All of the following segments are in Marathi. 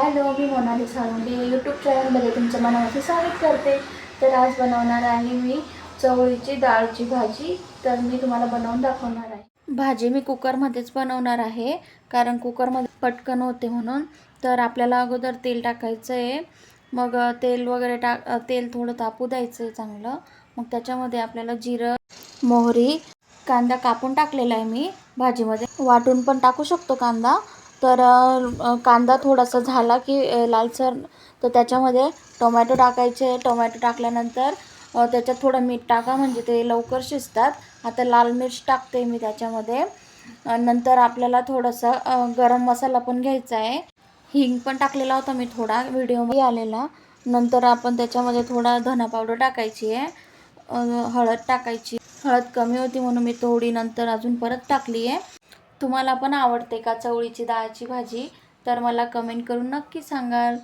हॅलो, मी मोनाली साळुंखे यूट्यूब चॅनलमध्ये तुमचं मनापासून स्वागत करते. तर आज बनवणार आहे मी चवळीची डाळची भाजी. तर मी तुम्हाला बनवून दाखवणार आहे. भाजी मी कुकरमध्येच बनवणार आहे, कारण कुकरमध्ये पटकन होते म्हणून. तर आपल्याला अगोदर तेल टाकायचं आहे. मग तेल वगैरे तेल थोडं तापू द्यायचं आहे चांगलं. मग त्याच्यामध्ये आपल्याला जिरं, मोहरी, कांदा कापून टाकलेला आहे मी भाजीमध्ये. वाटून पण टाकू शकतो कांदा. तर कांदा थोडासा झाला की लालसर, तर त्याच्यामध्ये टोमॅटो टाकायचे. टोमॅटो टाकल्यानंतर त्याच्यात थोडं मीठ टाका, म्हणजे ते लवकर शिजतात. आता लाल मिर्च टाकते मी त्याच्यामध्ये. नंतर आपल्याला थोडंसं गरम मसाला पण घ्यायचा आहे. हिंग पण टाकलेला होता मी थोडा, व्हिडिओमध्ये आलेला. नंतर आपण त्याच्यामध्ये थोडा धना पावडर टाकायची आहे. हळद टाकायची. हळद कमी होती म्हणून मी थोडी नंतर अजून परत टाकली आहे. तुम्हाला पण आवडते का चवळीची डाळची भाजी? तर मला कमेंट करून नक्की सांगाल.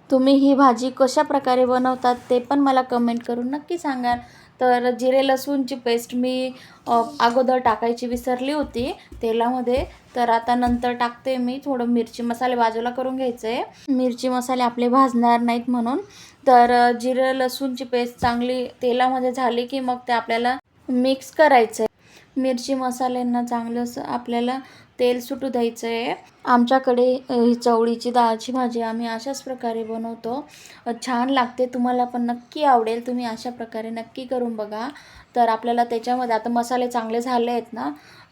तुम्ही ही भाजी कशा प्रकारे बनवतात ते पण मला कमेंट करून नक्की सांगाल. तर जिरे लसूणची पेस्ट मी अगोदर टाकायची विसरली होती तेलामध्ये. तर आता नंतर टाकते मी. थोडं मिरची मसाले बाजूला करून घ्यायचं आहे, मिरची मसाले आपले भाजणार नाहीत म्हणून. तर जिरे लसूणची पेस्ट चांगली तेलामध्ये झाली की मग ते आपल्याला मिक्स करायचं आहे. मिरची मसाल्यांना चांगलं असं आपल्याला तेल सुटू द्यायचं आहे. आमच्याकडे ही चवळीची डाळची भाजी आम्ही अशाच प्रकारे बनवतो. छान लागते. तुम्हाला पण नक्की आवडेल. तुम्ही अशा प्रकारे नक्की करून बघा. तर आपल्याला त्याच्यामध्ये आता मसाले चांगले झाले आहेत ना,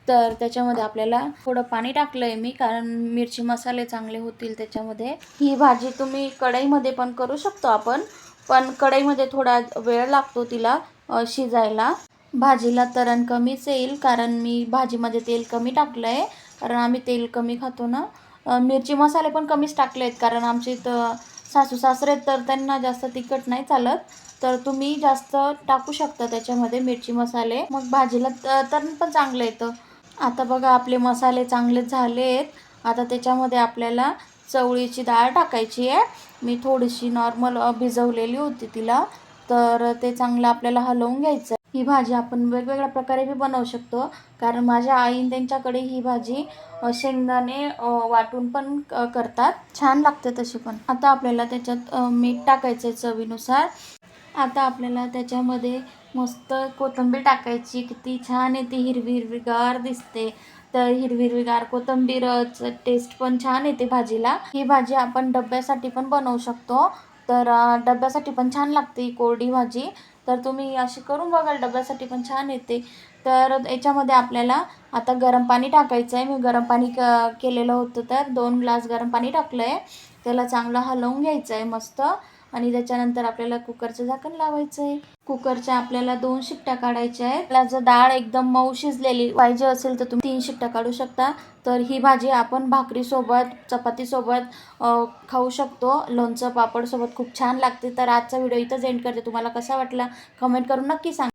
तर त्याच्यामध्ये आपल्याला थोडं पाणी टाकलं आहे मी, कारण मिरची मसाले चांगले होतील त्याच्यामध्ये. ही भाजी तुम्ही कढईमध्ये पण करू शकतो आपण, पण कढईमध्ये थोडा वेळ लागतो तिला शिजायला. भाजीला तरण कमीच येईल, कारण मी भाजीमध्ये तेल कमी टाकलं आहे, कारण आम्ही तेल कमी खातो ना. मिरची मसाले पण कमीच टाकले आहेत, कारण आमचे इथं सासू सासरे तर त्यांना जास्त तिखट नाही चालत. तर तुम्ही जास्त टाकू शकता त्याच्यामध्ये मिरची मसाले, मग भाजीला तरण पण चांगलं येतं. आता बघा आपले मसाले चांगले झाले आहेत. आता त्याच्यामध्ये आपल्याला चवळीची डाळ टाकायची आहे. मी थोडीशी नॉर्मल भिजवलेली होती तिला. तर ते चांगलं आपल्याला हलवून घ्यायचं. ही भाजी आपण वेगवेगळ्या प्रकारे बी बनवू शकतो, कारण माझ्या आईन त्यांच्याकडे ही भाजी शेंगदाणे वाटून पण करतात. छान लागते तशी पण. आता आपल्याला त्याच्यात मीठ टाकायचं आहे चवीनुसार. आता आपल्याला त्याच्यामध्ये मस्त कोथिंबीर टाकायची. किती छान येते, हिरवी हिरवीगार दिसते. तर हिरवी हिरवीगार कोथिंबीरच टेस्ट पण छान येते भाजीला. ही भाजी आपण डब्यासाठी पण बनवू शकतो. तर डब्यासाठी पण छान लागते ही कोरडी भाजी. तर तुम्ही अशी करून बघाल, डब्यासाठी पण छान येते. तर याच्यामध्ये आपल्याला आता गरम पाणी टाकायचं आहे. मी गरम पाणी केलेलं होतं, तर 2 ग्लास गरम पाणी टाकलं आहे. त्याला चांगलं हलवून घ्यायचं आहे मस्त. आणि त्याच्यानंतर आपल्याला कुकरचं झाकण लावायचं आहे. कुकरच्या आपल्याला 2 शिट्ट्या काढायच्या आहेत. आपल्याला जर डाळ एकदम मऊ शिजलेली पाहिजे असेल तर तुम्ही 3 शिट्ट्या काढू शकता. तर ही भाजी आपण भाकरीसोबत, चपातीसोबत खाऊ शकतो. लोणचं पापडसोबत खूप छान लागते. तर आजचा व्हिडिओ इथंच एंड करते. तुम्हाला कसा वाटला कमेंट करून नक्की सांगा.